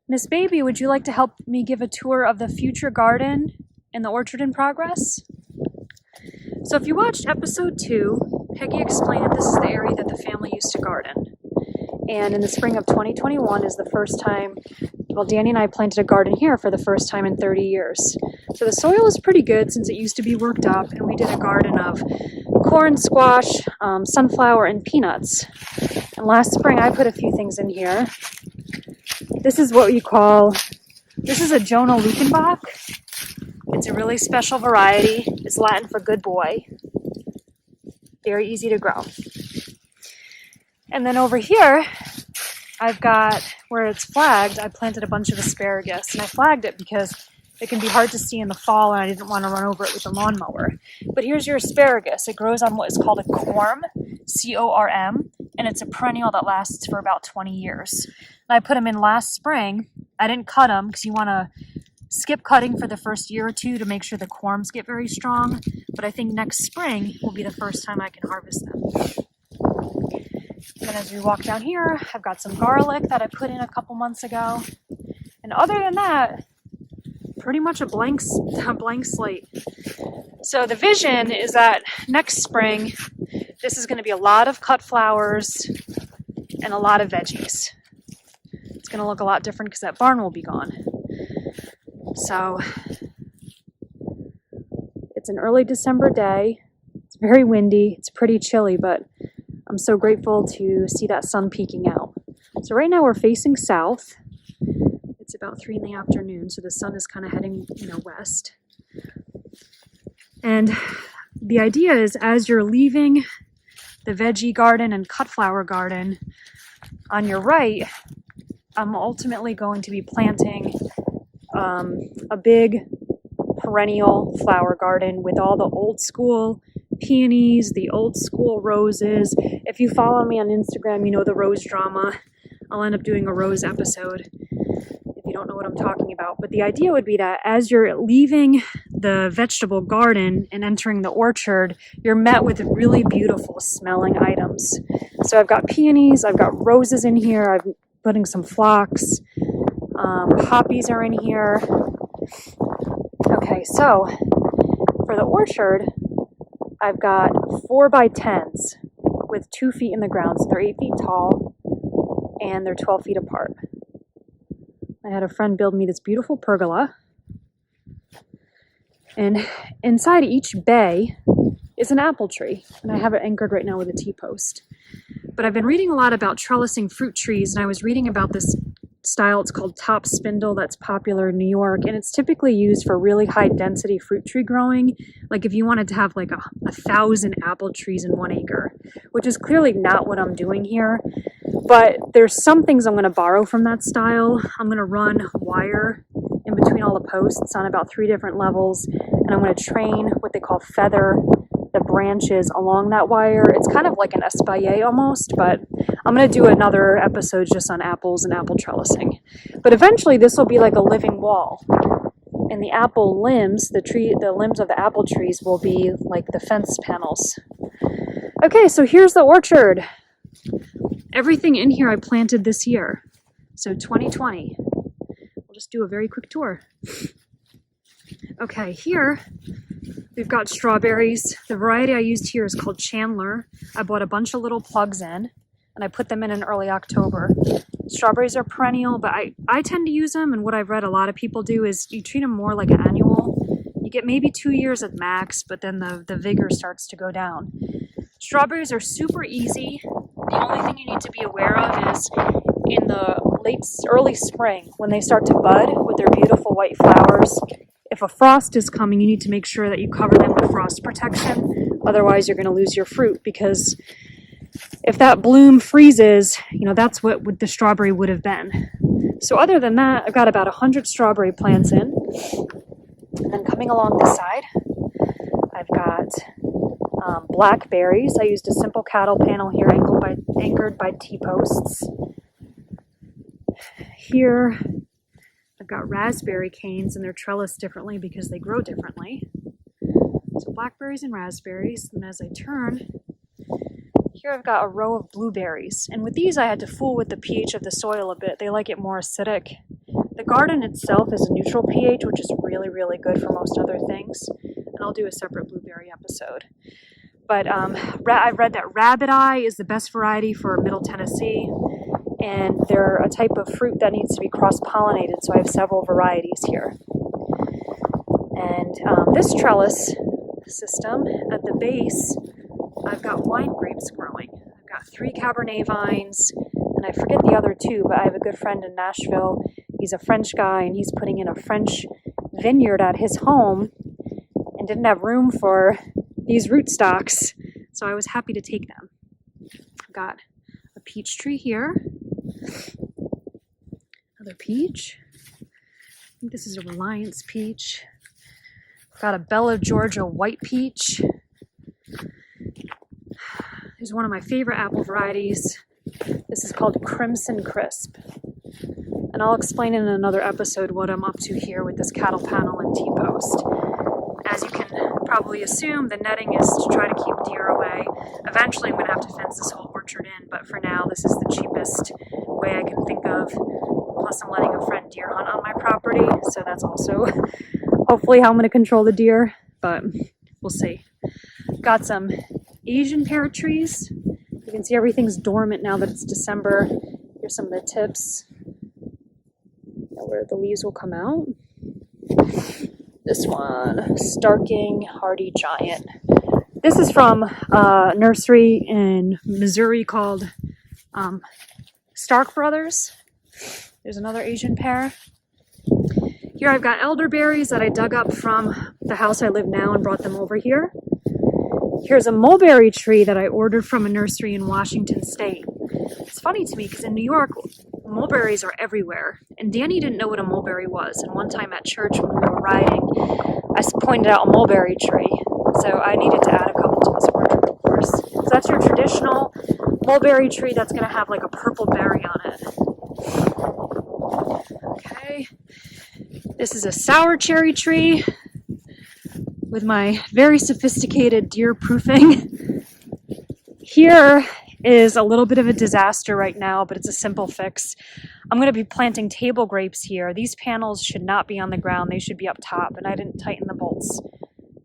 Miss Baby, would you like to help me give a tour of the future garden and the orchard in progress? So if you watched episode 2, Peggy explained that this is the area that the family used to garden. And in the spring of 2021 is the first time, well, Danny and I planted a garden here for the first time in 30 years. So the soil is pretty good since it used to be worked up, and we did a garden of corn, squash, sunflower, and peanuts. And last spring I put a few things in here. This is what we call, this is a Jonah Lukenbach. It's a really special variety. It's Latin for good boy. Very easy to grow. And then over here, I've got, where it's flagged, I planted a bunch of asparagus. And I flagged it because it can be hard to see in the fall and I didn't want to run over it with a lawnmower. But here's your asparagus. It grows on what is called a corm, C-O-R-M, and it's a perennial that lasts for about 20 years. And I put them in last spring. I didn't cut them because you want to skip cutting for the first year or two to make sure the corms get very strong. But I think next spring will be the first time I can harvest them. And as we walk down here, I've got some garlic that I put in a couple months ago. And other than that, pretty much a blank slate. So the vision is that next spring, this is going to be a lot of cut flowers and a lot of veggies. It's going to look a lot different because that barn will be gone. So it's an early December day. It's very windy. It's pretty chilly, but I'm so grateful to see that sun peeking out. So right now we're facing south. It's about 3 in the afternoon, so the sun is kind of heading, west. And the idea is as you're leaving the veggie garden and cut flower garden, on your right, I'm ultimately going to be planting a big perennial flower garden with all the old school peonies, the old school roses. If you follow me on Instagram, you know the rose drama. I'll end up doing a rose episode if you don't know what I'm talking about. But the idea would be that as you're leaving the vegetable garden and entering the orchard, you're met with really beautiful smelling items. So I've got peonies, I've got roses in here, I'm putting some phlox, poppies are in here. Okay, so for the orchard, I've got 4x10s with 2 feet in the ground. So they're 8 feet tall and they're 12 feet apart. I had a friend build me this beautiful pergola. And inside each bay is an apple tree. And I have it anchored right now with a T-post. But I've been reading a lot about trellising fruit trees, and I was reading about this style. It's called top spindle, that's popular in New York, and it's typically used for really high density fruit tree growing, like if you wanted to have like 1,000 apple trees in 1 acre, which is clearly not what I'm doing here. But there's some things I'm going to borrow from that style. I'm going to run wire in between all the posts on about 3 different levels, and I'm going to train what they call feather the branches along that wire. It's kind of like an espalier almost, but I'm going to do another episode just on apples and apple trellising. But eventually this will be like a living wall. And the apple limbs, the limbs of the apple trees will be like the fence panels. Okay, so here's the orchard. Everything in here I planted this year. So 2020. We'll just do a very quick tour. Okay, here we've got strawberries. The variety I used here is called Chandler. I bought a bunch of little plugs in, and I put them in early October. Strawberries are perennial, but I tend to use them, and what I've read a lot of people do is you treat them more like an annual. You get maybe 2 years at max, but then the vigor starts to go down. Strawberries are super easy. The only thing you need to be aware of is in the early spring, when they start to bud with their beautiful white flowers, if a frost is coming, you need to make sure that you cover them with frost protection. Otherwise, you're going to lose your fruit, because if that bloom freezes, that's what the strawberry would have been. So other than that, I've got about 100 strawberry plants in. And then coming along this side, I've got blackberries. I used a simple cattle panel here anchored by T-posts. Here, I've got raspberry canes, and they're trellised differently because they grow differently. So blackberries and raspberries. And as I turn, Here I've got a row of blueberries, and with these I had to fool with the pH of the soil a bit. They like it more acidic. The garden itself is a neutral pH, which is really, really good for most other things, and I'll do a separate blueberry episode. But I've read that Rabbit Eye is the best variety for Middle Tennessee, and they're a type of fruit that needs to be cross-pollinated, so I have several varieties here. And this trellis system, at the base, I've got wine grapes growing. I've got 3 Cabernet vines, and I forget the other 2, but I have a good friend in Nashville. He's a French guy, and he's putting in a French vineyard at his home and didn't have room for these rootstocks, so I was happy to take them. I've got a peach tree here. Another peach. I think this is a Reliance peach. I've got a Bella Georgia white peach. Here's one of my favorite apple varieties. This is called Crimson Crisp. And I'll explain in another episode what I'm up to here with this cattle panel and T-post. As you can probably assume, the netting is to try to keep deer away. Eventually I'm going to have to fence this whole orchard in, but for now this is the cheapest way I can think of. Plus I'm letting a friend deer hunt on my property, so that's also hopefully how I'm going to control the deer, but we'll see. Got some Asian pear trees. You can see everything's dormant now that it's December. Here's some of the tips where the leaves will come out. This one, Starking Hardy Giant. This is from a nursery in Missouri called Stark Brothers. There's another Asian pear. Here I've got elderberries that I dug up from the house I live now and brought them over here. Here's a mulberry tree that I ordered from a nursery in Washington State. It's funny to me because in New York, mulberries are everywhere. And Danny didn't know what a mulberry was. And one time at church when we were riding, I pointed out a mulberry tree. So I needed to add a couple to this orchard, of course. So that's your traditional mulberry tree that's going to have like a purple berry on it. Okay. This is a sour cherry tree with my very sophisticated deer proofing. Here is a little bit of a disaster right now, but it's a simple fix. I'm going to be planting table grapes here. These panels should not be on the ground. They should be up top, and I didn't tighten the bolts.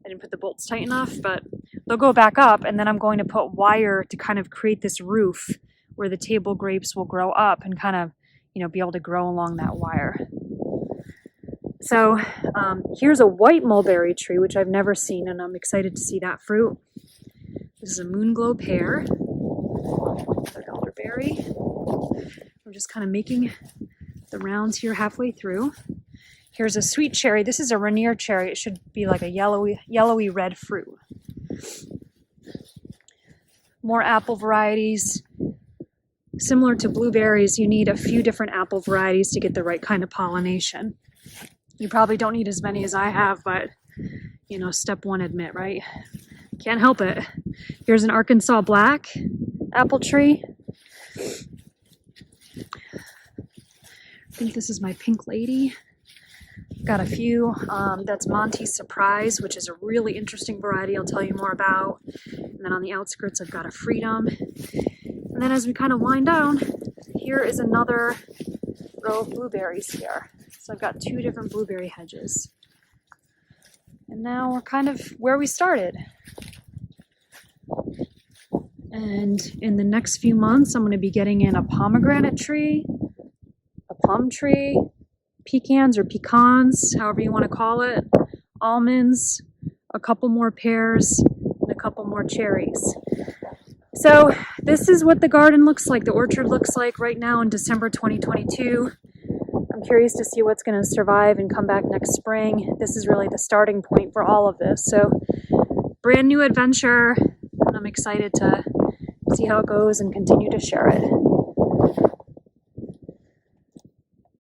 I didn't put the bolts tight enough, but they'll go back up, and then I'm going to put wire to kind of create this roof where the table grapes will grow up and kind of, be able to grow along that wire. So here's a white mulberry tree, which I've never seen, and I'm excited to see that fruit. This is a moonglow pear, another elderberry. We're just kind of making the rounds here halfway through. Here's a sweet cherry. This is a Rainier cherry. It should be like a yellowy red fruit. More apple varieties. Similar to blueberries, you need a few different apple varieties to get the right kind of pollination. You probably don't need as many as I have, but, step one, admit, right? Can't help it. Here's an Arkansas black apple tree. I think this is my pink lady. Got a few. That's Monty's Surprise, which is a really interesting variety I'll tell you more about. And then on the outskirts, I've got a Freedom. And then as we kind of wind down, here is another row of blueberries here. So I've got 2 different blueberry hedges. And now we're kind of where we started. And in the next few months, I'm going to be getting in a pomegranate tree, a plum tree, pecans or pecans, however you want to call it, almonds, a couple more pears, and a couple more cherries. So this is what the garden looks like, the orchard looks like right now in December 2022. I'm curious to see what's going to survive and come back next spring. This is really the starting point for all of this. So brand new adventure, and I'm excited to see how it goes and continue to share it.